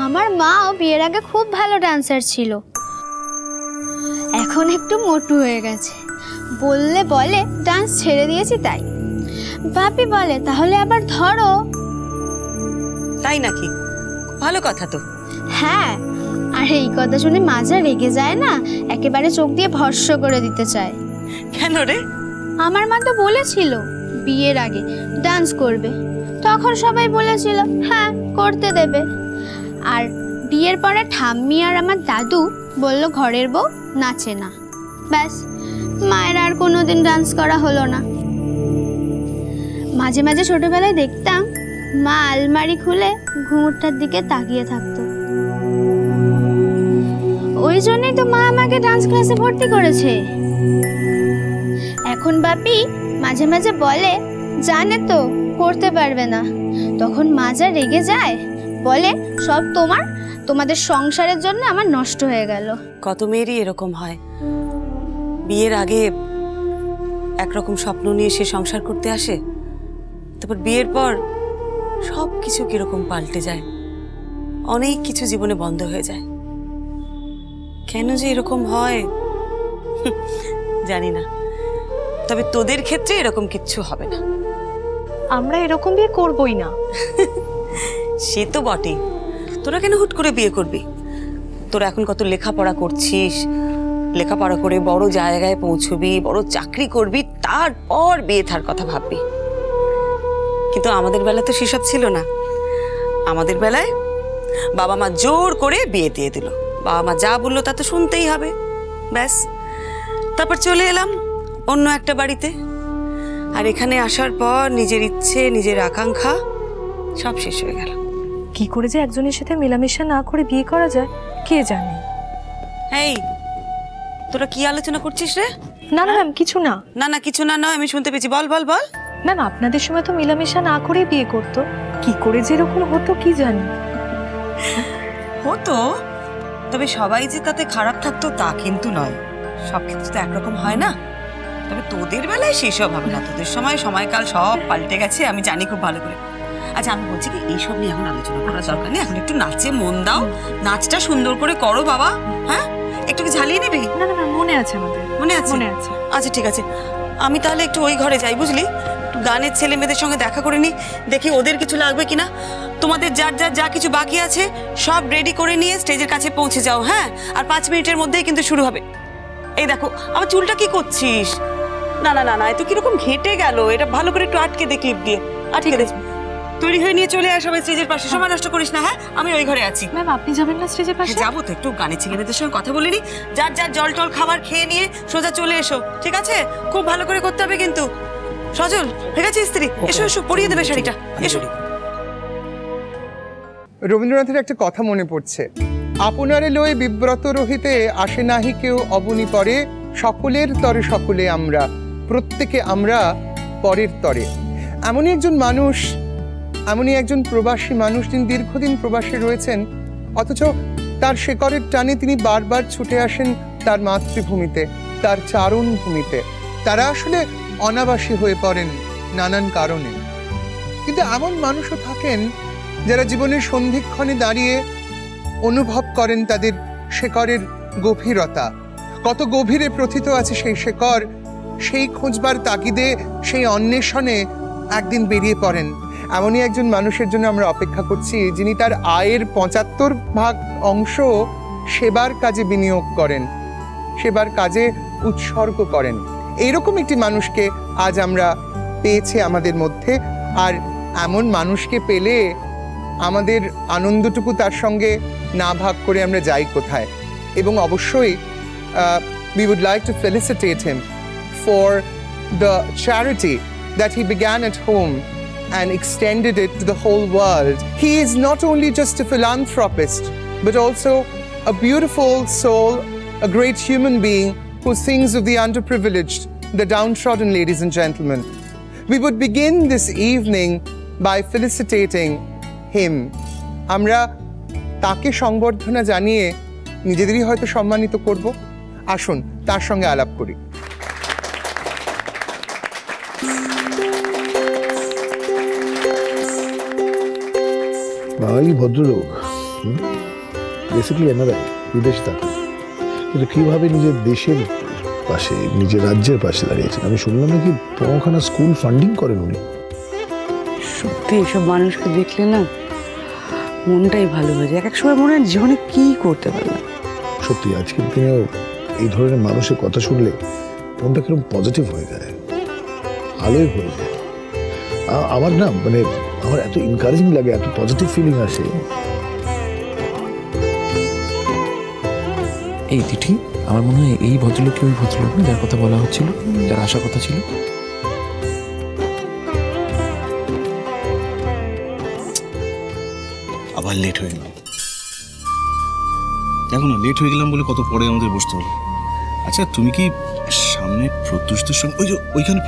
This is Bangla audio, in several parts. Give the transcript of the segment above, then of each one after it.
আমার মাও বিয়ের আগে খুব ভালো ডান্সার ছিল, এখন একটু মোটু হয়ে গেছে। বললে বলে ডান্স ছেড়ে দিয়েছি তাই। বাপি বলে তাহলে আবার ধরো। তাই নাকি? ভালো কথা তো। হ্যাঁ, আর এই কথা শুনে মাজা রেগে যায় না, একেবারে চোখ দিয়ে ভস্ম করে দিতে চায়। কেন রে? আমার মা তো বলেছিল বিয়ের আগে ডান্স করবে, তখন সবাই বলেছিল হ্যাঁ করতে দেবে। আর বিয়ের পরে ঠাম্মি আর আমার দাদু বলল ঘরের বউ নাচে না, ব্যাস মায়ের আর কোনোদিন ডান্স করা হলো না। মাঝে মাঝে ছোটবেলায় দেখতাম মা আলমারি খুলে ঘুঙুরটার দিকে তাকিয়ে থাকতো। ওই জন্যই তো মা আমাকে ডান্স ক্লাসে ভর্তি করেছে। এখন বাপি মাঝে মাঝে বলে জানে তো করতে পারবে না, তখন মা যা রেগে যায়, বলে সব তোমাদের সংসারের জন্য আমার নষ্ট হয়ে গেল। কত মেয়েরই এরকম হয়, বিয়ের আগে একরকম স্বপ্ন নিয়ে সে সংসার করতে আসে, তারপর বিয়ের পর সব কিছু কিরকম পাল্টে যায়, অনেক কিছু জীবনে বন্ধ হয়ে যায়। কেন যে এরকম হয় জানি না, তবে তোদের ক্ষেত্রে এরকম কিচ্ছু হবে না। আমরা এরকম বিয়ে করবই না। সে তো বটেই, তোরা কেন হুট করে বিয়ে করবি? তোরা এখন কত লেখাপড়া করছিস, লেখাপড়া করে বড় জায়গায় পৌঁছবি, বড় চাকরি করবি, তারপর বিয়ে থার কথা ভাববি। কিন্তু আমাদের বেলায় তো সেসব ছিল না। আমাদের বেলায় বাবা মা জোর করে বিয়ে দিয়ে দিল, বাবা মা যা বললো তা তো শুনতেই হবে, ব্যাস। তারপর চলে এলাম অন্য একটা বাড়িতে, আর এখানে আসার পর নিজের ইচ্ছে নিজের আকাঙ্ক্ষা সব শেষ হয়ে গেল। কি করে যে একজনের সাথে মেলামেশা না করে বিয়ে করা যায় কে জানে। এই তোরা কি আলোচনা করছিস রে? না না ম্যাম, কিছু না। না না কিছু না নয়, আমি শুনতে পেয়েছি, বল বল বল। ম্যাম আপনাদের সময় তো মেলামেশা না করে বিয়ে করতো, কি করে যে এরকম হতো কি জানি। হতো, তবে সবাই যে তাতে খারাপ থাকতো তা কিন্তু নয়, সব ক্ষেত্রে তো একরকম হয় না। তবে তোদের বেলায় সেসব হবে না, তোদের সময় সময়কাল সব পাল্টে গেছে, আমি জানি খুব ভালো করে। আচ্ছা আমি বলছি কি, এইসব নিয়ে এখন আলোচনা করার দরকার নেই, এখন একটু নাচে মন দাও, নাচটা সুন্দর করে করো বাবা। হ্যাঁ একটু কি ঝালিয়ে নিবি? না না ম্যাম, মনে আছে আমাদের। মনে আছে? মনে আছে। আচ্ছা ঠিক আছে, আমি তাহলে একটু ওই ঘরে যাই, বুঝলি, গানের ছেলে মেয়েদের সঙ্গে দেখা করে নি, দেখি ওদের কিছু লাগবে কিনা। তোমাদের যার যার যা কিছু বাকি আছে সব রেডি করে নিয়ে স্টেজের কাছে পৌঁছে যাও। হ্যাঁ, আর 5 মিনিটের মধ্যেই কিন্তু শুরু হবে। এই দেখো আমার চুলটা কি করছিস? না না না না, এত কিরকম ঘেটে গেল, এটা ভালো করে একটু আটকে দে, ক্লিপ দিয়ে আটকে দে। তৈরি হয়ে নিয়ে চলে আস সবাই স্টেজের পাশে, সময় নষ্ট করিস না। হ্যাঁ আমি ওই ঘরে আছি। ম্যাম আপনি যাবেন না স্টেজের পাশে? যাবো তো, একটু গানের ছেলেমেয়েদের সঙ্গে কথা বলে নি, যার যার জল টল খাবার খেয়ে নিয়ে সোজা চলে এসো, ঠিক আছে? খুব ভালো করে করতে হবে কিন্তু। সজল ঠিক আছে স্ত্রী, এসো এসো পরিয়ে দেবে শাড়িটা, এসো। রবীন্দ্রনাথের একটা কথা মনে পড়ছে, আপনারে লয়ে বিব্রত রহিতে আসে নাহি কেউ অবনী পরে, সকলের তরে সকলে আমরা, প্রত্যেকে আমরা পরের তরে। এমনই একজন মানুষ, এমনই একজন প্রবাসী মানুষ, যিনি দীর্ঘদিন প্রবাসে রয়েছেন, অথচ তার শেকড়ের টানে তিনি বারবার ছুটে আসেন তার মাতৃভূমিতে, তার চারণ ভূমিতে। তারা আসলে অনাবাসী হয়ে পড়েন নানান কারণে, কিন্তু এমন মানুষও থাকেন যারা জীবনের সন্ধিক্ষণে দাঁড়িয়ে অনুভব করেন তাদের শেকড়ের গভীরতা, কত গভীরে প্রথিত আছে সেই শেকড়, সেই খোঁজবার তাগিদে, সেই অন্বেষণে একদিন বেরিয়ে পড়েন। এমনই একজন মানুষের জন্য আমরা অপেক্ষা করছি, যিনি তার আয়ের 75% অংশ সেবার কাজে বিনিয়োগ করেন, সেবার কাজে উৎসর্গ করেন। এইরকম একটি মানুষকে আজ আমরা পেয়েছি আমাদের মধ্যে, আর এমন মানুষকে পেলে আমাদের আনন্দটুকু তার সঙ্গে না ভাগ করে আমরা যাই কোথায়। এবং অবশ্যই we would like to felicitate him for the charity that he began at home and extended it to the whole world. He is not only just a philanthropist, but also a beautiful soul, a great human being who sings of the underprivileged, the downtrodden, ladies and gentlemen. We would begin this evening by felicitating him. আমরা তাকে সংবর্ধনা জানিয়ে নিজেদেরই হয়তো সম্মানিত করব। আসুন তার সঙ্গে আলাপ করি। বাঙালি ভদ্রলোক, বেসিক্যালি এনআরআই, বিদেশে থাকে, কিন্তু কীভাবে নিজের দেশের পাশে, নিজের রাজ্যের পাশে দাঁড়িয়েছেন। আমি শুনলাম নাকি 15খানা স্কুল ফান্ডিং করেন উনি। সত্যি এসব মানুষকে দেখলে না মনটাই ভালো হয়ে যায়। এক এক সময় মনে হয় জীবনে কি করতে পারলাম। সত্যি আজকের দিনেও এই ধরনের মানুষের কথা শুনলে মনটা কিরকম পজিটিভ হয়ে যায়, আলোয় ভরে যায়। আমার না মানে আমার এত এনকারেজিং লাগে, এত পজিটিভ ফিলিং আসে। এই তিথি, আমার মনে হয় এই ভদ্রলোক কি ওই ভদ্রলোক না যার কথা বলা হচ্ছিল, যার আসার কথা ছিল? আবার লেট হয়ে গেল। দেখো না, লেট হয়ে গেলাম বলে কত পরে আমাদের বসতে হলো। আচ্ছা, তুমি কি সামনে প্রত্যুষদের সঙ্গে, ওই যে ওইখানে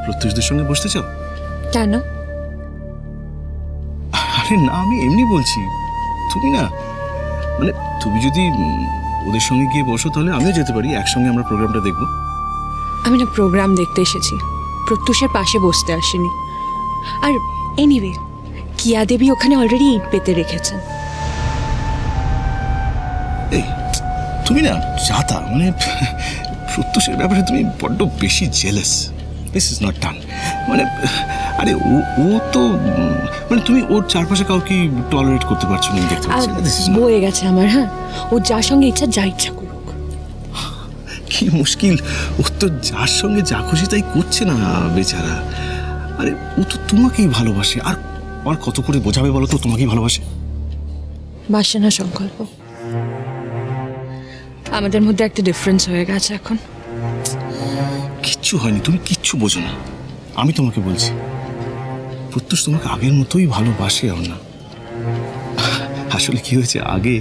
প্রত্যুষদের সঙ্গে বসতে চাও? কেন? আরে না, আমি এমনি বলছি। তুমি না মানে তুমি যদি ওদের সঙ্গে গিয়ে বসো তাহলে আমিও যেতে পারি, একসঙ্গে আমরা প্রোগ্রামটা দেখবো। আমি না প্রোগ্রাম দেখতে এসেছি, প্রত্যুষের পাশে বসতে আসিনি। আর এনিওয়ে, কিয়া দেবী ওখানে অলরেডি ইট পেতে রেখেছেন। এই তুমি না চাতা মানে প্রত্যুষের ব্যাপারে তুমি বড্ড বেশি jealous. This is not done. মানে আরে ও তো মানে তুমি ওর চারপাশে কাউকে টলারেট করতে পারছো না, দেখতে পাচ্ছি না। বয়ে গেছে আমার। হ্যাঁ, ও যার সঙ্গে ইচ্ছা যা ইচ্ছা করুক। কি মুশকিল, ও তো যার সঙ্গে যা খুশি তাই করছে না বেচারা। আরে ও তো তোমাকেই ভালোবাসে। আর আর কত করে বোঝাবে বলো তো, তোমাকেই ভালোবাসে। বাসে না সংকল্প, আমাদের মধ্যে একটা ডিফারেন্স হয়ে গেছে এখন। কিচ্ছু হয়নি, তুমি কিচ্ছু বোঝো না। আমি তোমাকে বলছি, প্রত্যুষ তোমাকে আগের মতোই ভালোবাসে। না আসলে কি হয়েছে, আগে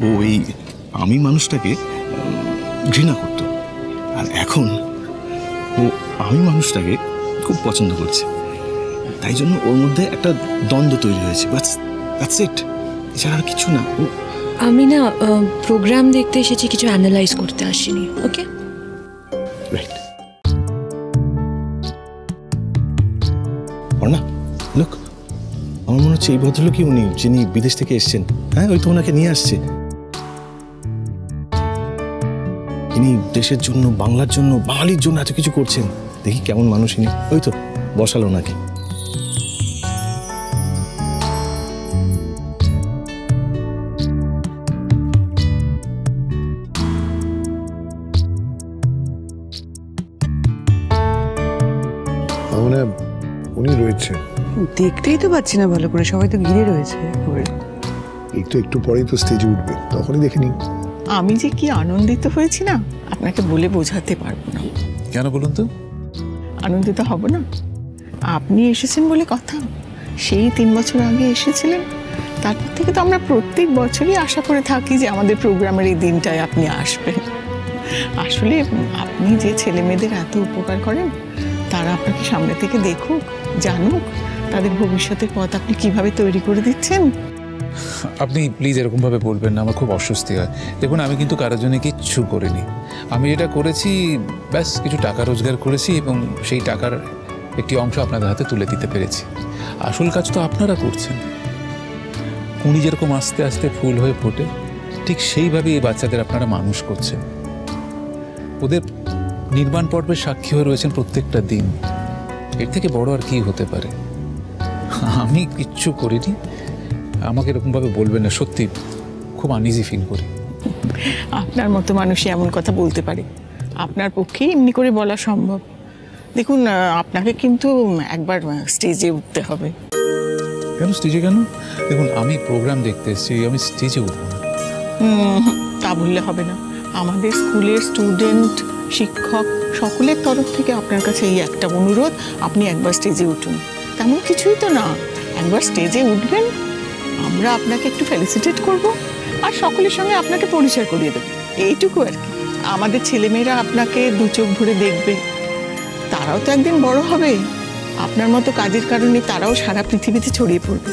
ও এই আমি মানুষটাকে ঘৃণা করত, আর এখন ও আমি মানুষটাকে খুব পছন্দ করছে। তাই জন্য ওর মধ্যে একটা দ্বন্দ্ব তৈরি হয়েছে। দ্যাটস ইট, এছাড়া আর কিছু না। আমি না প্রোগ্রাম দেখতে এসেছি, কিছু অ্যানালাইজ করতে আসিনি। ওকে, রাইট। না লোক, আমার মনে হচ্ছে এই ভদ্রলোকই উনি, যিনি বিদেশ থেকে এসছেন। হ্যাঁ, ওই তো ওনাকে নিয়ে আসছে। ইনি দেশের জন্য, বাংলার জন্য, বাঙালির জন্য এত কিছু করছেন। দেখি কেমন মানুষ ইনি। ওই তো বসালো নাকি। মানে উনি রয়েছে, দেখতেই তো পাচ্ছি না ভালো করে, সবাই তো ঘিরে রয়েছে। এই তো একটু পরেই তো স্টেজে উঠবে, তখনই দেখে নিন। আমি যে কি আনন্দিত হয়েছি না, আপনাকে বলে বোঝাতে পারবো না। কেন বলুন তো? আনন্দিত হব না? আপনি এসেছেন বলে কথা। সেই 3 বছর আগে এসেছিলেন, তারপর থেকে তো আমরা প্রত্যেক বছরই আশা করে থাকি যে আমাদের প্রোগ্রামের এই দিনটায় আপনি আসবেন। আসলে আপনি যে ছেলে মেয়েদের এত উপকার করেন, তারা আপনাকে সামনে থেকে দেখুক, জানুক তাদের ভবিষ্যতের পথ আপনি কিভাবে তৈরি করে দিচ্ছেন। আপনি প্লিজ এরকমভাবে বলবেন না, আমার খুব অস্বস্তি হয়। দেখুন, আমি কিন্তু কারোর জন্য কিচ্ছু করিনি। আমি যেটা করেছি, ব্যাস কিছু টাকা রোজগার করেছি এবং সেই টাকার একটি অংশ আপনাদের হাতে তুলে দিতে পেরেছি। আসল কাজ তো আপনারা করছেন। উনি যেরকম আস্তে আস্তে ফুল হয়ে ফোটে, ঠিক সেইভাবেই এই বাচ্চাদের আপনারা মানুষ করছেন। ওদের নির্মাণ পর্বের সাক্ষী হয়ে রয়েছেন প্রত্যেকটা দিন। এর থেকে বড় আর কি হতে পারে? আমি কিচ্ছু করিনি, আমাকে এরকমভাবে বলবেন না। সত্যি খুব আনইজি ফিল করি। আপনার মতো মানুষই এমন কথা বলতে পারে, আপনার পক্ষে এমনি করে বলা সম্ভব। দেখুন, আপনাকে কিন্তু একবার স্টেজে উঠতে হবে। কেন স্টেজে কেন? দেখুন, আমি প্রোগ্রাম দেখতে এসেছি, আমি স্টেজে উঠবো না। তা বললে হবে না। আমাদের স্কুলের স্টুডেন্ট, শিক্ষক সকলের তরফ থেকে আপনার কাছে এই একটা অনুরোধ, আপনি একবার স্টেজে উঠুন। তেমন কিছুই তো না, একবার স্টেজে উঠবেন, আমরা আপনাকে একটু ফেলিসিটেট করব আর সকলের সঙ্গে আপনাকে পরিচয় করিয়ে দেবো, এইটুকু আর কি। আমাদের ছেলেমেয়েরা আপনাকে 2 চোখ ভরে দেখবে, তারাও তো একদিন বড় হবে, আপনার মতো কাজের কারণে তারাও সারা পৃথিবীতে ছড়িয়ে পড়বে।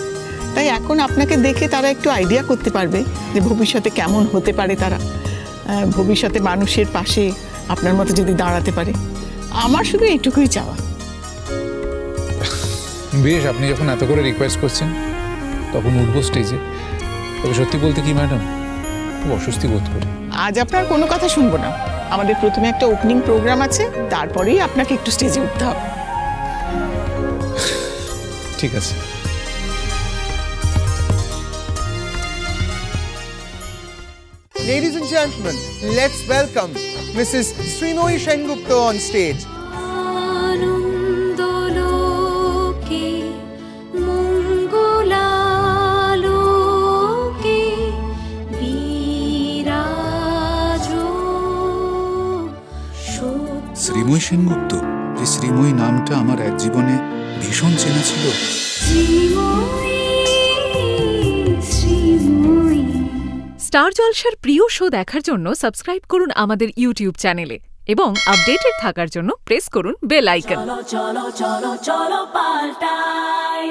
তাই এখন আপনাকে দেখে তারা একটু আইডিয়া করতে পারবে যে ভবিষ্যতে কেমন হতে পারে তারা, ভবিষ্যতে মানুষের পাশে আপনার মতো যদি দাঁড়াতে পারে। আমার শুধু এইটুকুই চাওয়া। বেশ, আপনি যখন এত করে রিকোয়েস্ট করছেন, তখন উঠবো স্টেজে। তবে সত্যি বলতে কি ম্যাডাম, খুব অস্বস্তি বোধ করি। আজ আপনার কোনো কথা শুনবো না। আমাদের প্রথমে একটা ওপেনিং প্রোগ্রাম আছে, তারপরেই আপনাকে একটু স্টেজে উঠতে হবে। ঠিক আছে। Ladies and gentlemen, let's welcome Mrs. Srimoyi Sengupta on stage. Sreemoyee Sengupta, যে শ্রীময়ী নামটা আমার এক জীবনে ভীষণ চেনা ছিল। স্টার জলসার প্রিয় শো দেখার জন্য সাবস্ক্রাইব করুন আমাদের ইউটিউব চ্যানেলে এবং আপডেটেড থাকার জন্য প্রেস করুন বেল আইকন। চলো চলো চলো চলো পাল্টাই।